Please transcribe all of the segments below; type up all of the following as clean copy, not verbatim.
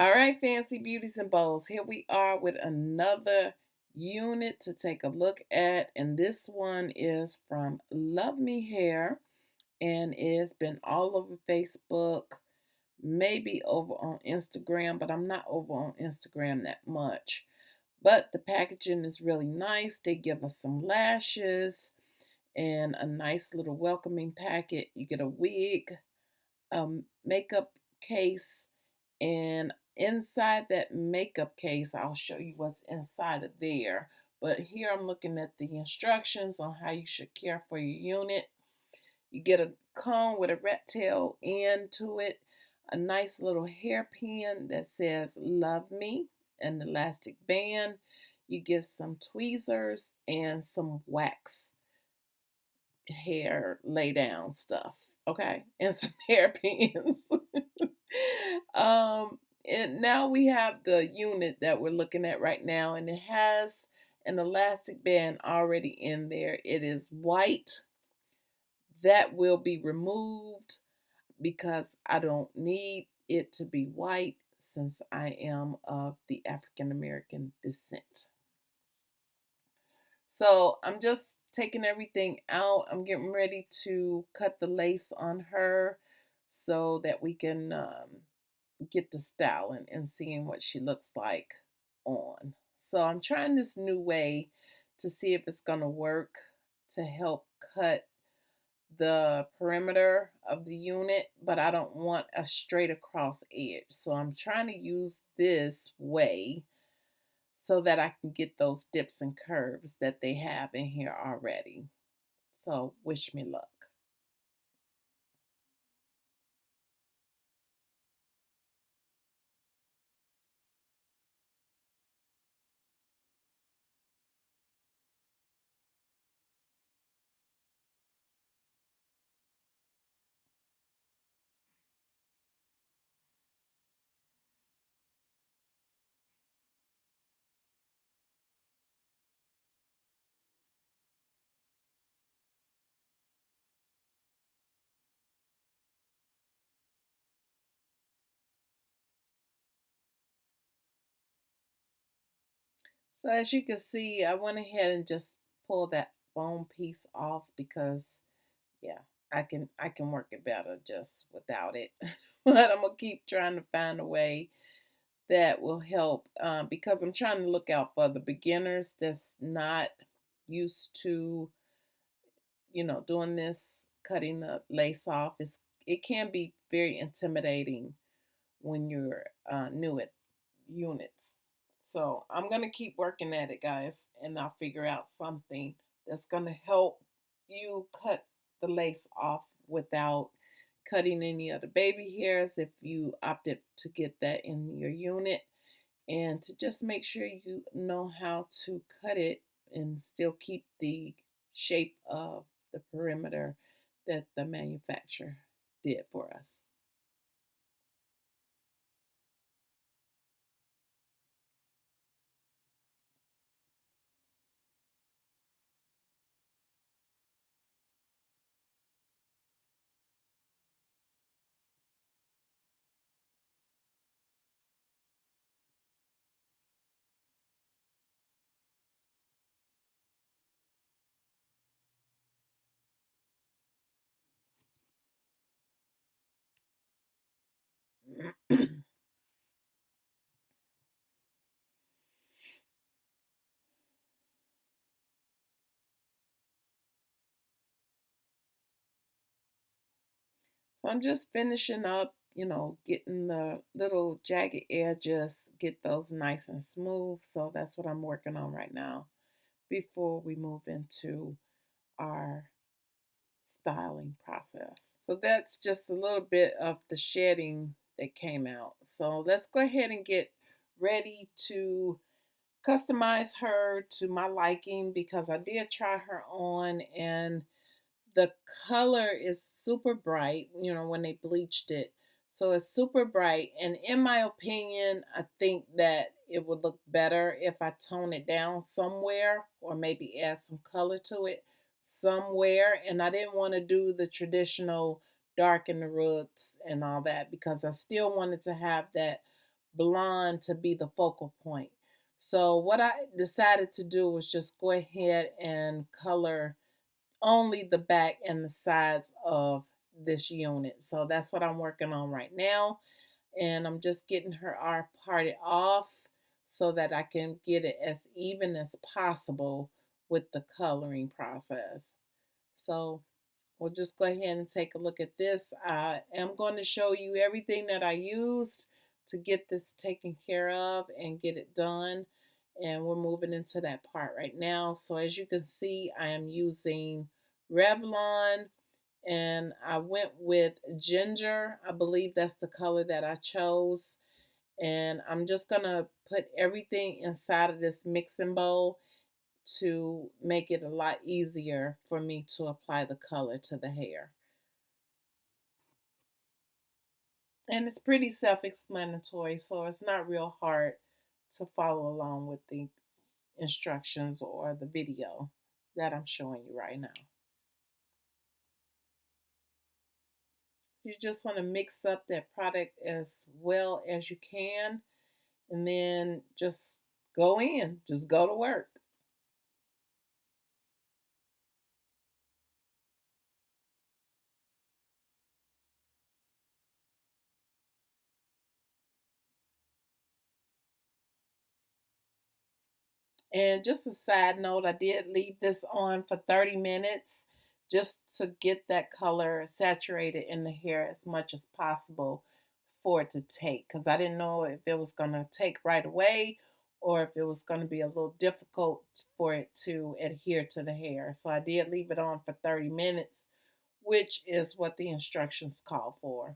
All right, fancy beauties and bows, here we are with another unit to take a look at, and this one is from LUVMe Hair, and it's been all over Facebook, maybe over on Instagram, but I'm not over on Instagram that much. But the packaging is really nice. They give us some lashes and a nice little welcoming packet. You get a wig, makeup case, and inside that makeup case, I'll show you what's inside of there. But here I'm looking at the instructions on how you should care for your unit. You get a comb with a rat tail end to it, a nice little hairpin that says "Love Me," an elastic band. You get some tweezers and some wax hair lay down stuff, okay, and some hairpins. And now we have the unit that we're looking at right now, and it has an elastic band already in there. It is white. That will be removed because I don't need it to be white since I am of the African American descent. So I'm just taking everything out. I'm getting ready to cut the lace on her so that we can get to styling and seeing what she looks like on. So I'm trying this new way to see if it's going to work to help cut the perimeter of the unit, but I don't want a straight across edge. So I'm trying to use this way so that I can get those dips and curves that they have in here already. So wish me luck. So as you can see, I went ahead and just pulled that bone piece off because yeah, I can work it better just without it. But I'm gonna keep trying to find a way that will help because I'm trying to look out for the beginners that's not used to, doing this, cutting the lace off. It can be very intimidating when you're new at units. So I'm gonna keep working at it, guys, and I'll figure out something that's gonna help you cut the lace off without cutting any of the baby hairs if you opted to get that in your unit, and to just make sure you know how to cut it and still keep the shape of the perimeter that the manufacturer did for us. So I'm just finishing up, getting the little jagged edges, get those nice and smooth. So that's what I'm working on right now before we move into our styling process. So that's just a little bit of the shedding that came out. So let's go ahead and get ready to customize her to my liking because I did try her on, and the color is super bright, when they bleached it. So it's super bright. And in my opinion, I think that it would look better if I tone it down somewhere or maybe add some color to it somewhere. And I didn't want to do the traditional darken the roots and all that because I still wanted to have that blonde to be the focal point. So what I decided to do was just go ahead and color only the back and the sides of this unit. So that's what I'm working on right now. And I'm just getting her R parted off so that I can get it as even as possible with the coloring process. So we'll just go ahead and take a look at this. I am going to show you everything that I used to get this taken care of and get it done. And we're moving into that part right now. So as you can see, I am using Revlon and I went with ginger. I believe that's the color that I chose. And I'm just going to put everything inside of this mixing bowl to make it a lot easier for me to apply the color to the hair. And it's pretty self-explanatory, so it's not real hard to follow along with the instructions or the video that I'm showing you right now. You just want to mix up that product as well as you can, and then just just go to work. And just a side note, I did leave this on for 30 minutes just to get that color saturated in the hair as much as possible for it to take, because I didn't know if it was going to take right away or if it was going to be a little difficult for it to adhere to the hair. So I did leave it on for 30 minutes, which is what the instructions call for.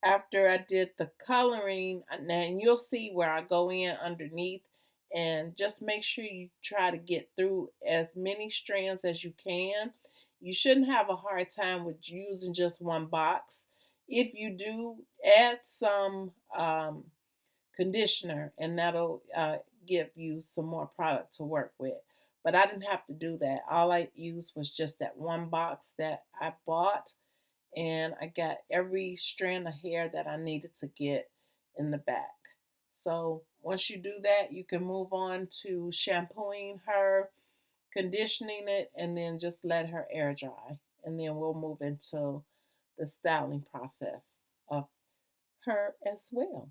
After I did the coloring, and you'll see where I go in underneath, and just make sure you try to get through as many strands as you can. You shouldn't have a hard time with using just one box. If you do, add some conditioner, and that'll give you some more product to work with. But I didn't have to do that. All I used was just that one box that I bought, and I got every strand of hair that I needed to get in the back. So once you do that, you can move on to shampooing her, conditioning it, and then just let her air dry. And then we'll move into the styling process of her as well.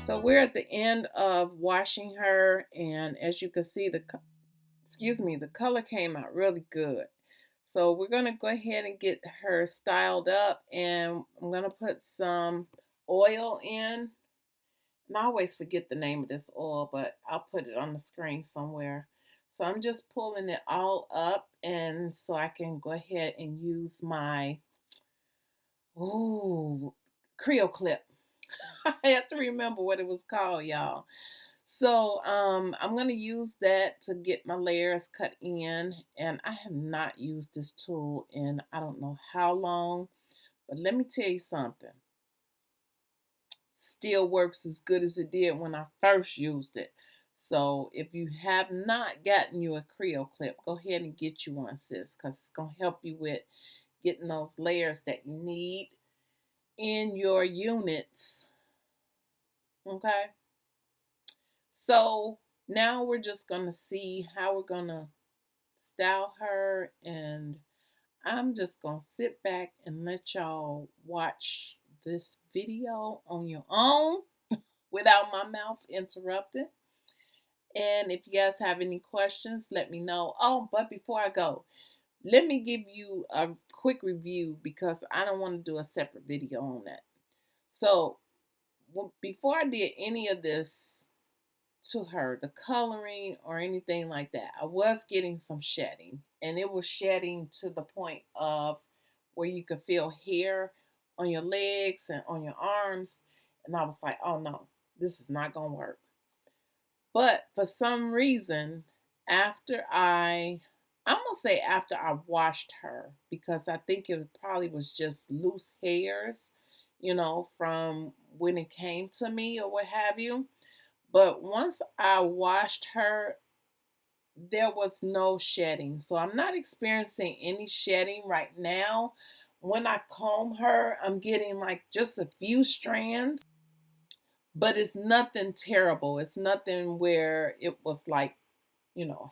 So we're at the end of washing her, and as you can see, the color came out really good. So we're gonna go ahead and get her styled up, and I'm gonna put some oil in. And I always forget the name of this oil, but I'll put it on the screen somewhere. So I'm just pulling it all up, and so I can go ahead and use my Creo clip. I have to remember what it was called, y'all. So I'm going to use that to get my layers cut in. And I have not used this tool in I don't know how long. But let me tell you something. Still works as good as it did when I first used it. So if you have not gotten you a Creo clip, go ahead and get you one, sis. Because it's going to help you with getting those layers that you need in your units. Okay. So now we're just going to see how we're going to style her, and I'm just going to sit back and let y'all watch this video on your own without my mouth interrupted. And if you guys have any questions, let me know. Oh, but before I go, let me give you a quick review because I don't want to do a separate video on that. So before I did any of this to her, the coloring or anything like that, I was getting some shedding, and it was shedding to the point of where you could feel hair on your legs and on your arms, and I was like, oh no, this is not gonna work. But for some reason, I'm gonna say after I washed her, because I think it probably was just loose hairs, from when it came to me or what have you. But once I washed her, there was no shedding. So I'm not experiencing any shedding right now. When I comb her, I'm getting like just a few strands, but it's nothing terrible. It's nothing where it was like,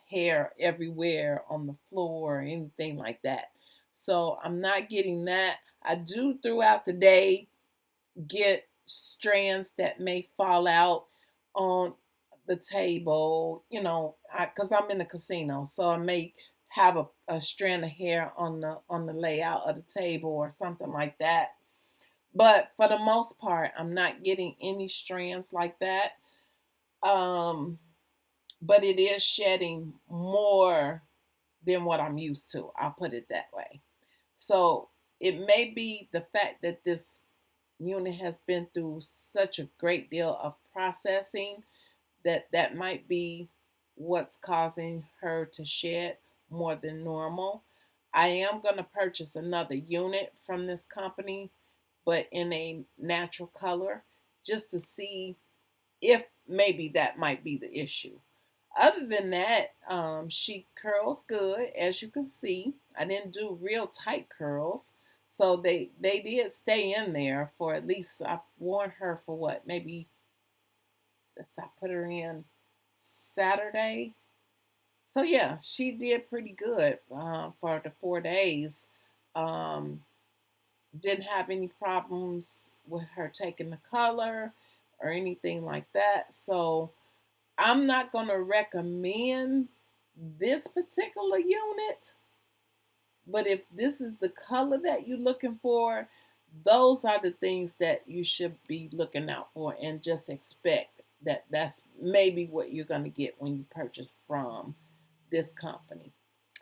hair everywhere on the floor or anything like that. So I'm not getting that. I do throughout the day get strands that may fall out on the table, because I'm in a casino, so I may have a strand of hair on the layout of the table or something like that. But for the most part, I'm not getting any strands like that. But it is shedding more than what I'm used to. I'll put it that way. So it may be the fact that this unit has been through such a great deal of processing that might be what's causing her to shed more than normal. I am going to purchase another unit from this company, but in a natural color, just to see if maybe that might be the issue. Other than that, she curls good, as you can see. I didn't do real tight curls, so they did stay in there for at least, I've worn her for what, maybe, I put her in Saturday. So yeah, she did pretty good for the 4 days. Um, didn't have any problems with her taking the color or anything like that. So I'm not going to recommend this particular unit, but if this is the color that you're looking for, those are the things that you should be looking out for, and just expect that that's maybe what you're going to get when you purchase from this company.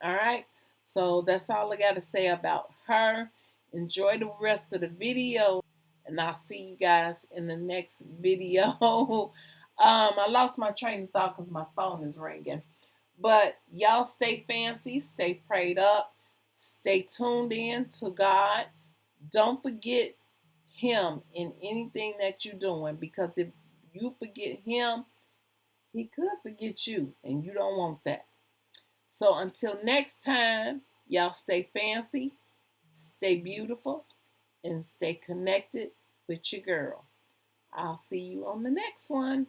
All right, so that's all I got to say about her. Enjoy the rest of the video, and I'll see you guys in the next video. I lost my train of thought because my phone is ringing. But y'all stay fancy, stay prayed up, stay tuned in to God. Don't forget Him in anything that you're doing, because if you forget Him, He could forget you, and you don't want that. So until next time, y'all stay fancy, stay beautiful, and stay connected with your girl. I'll see you on the next one.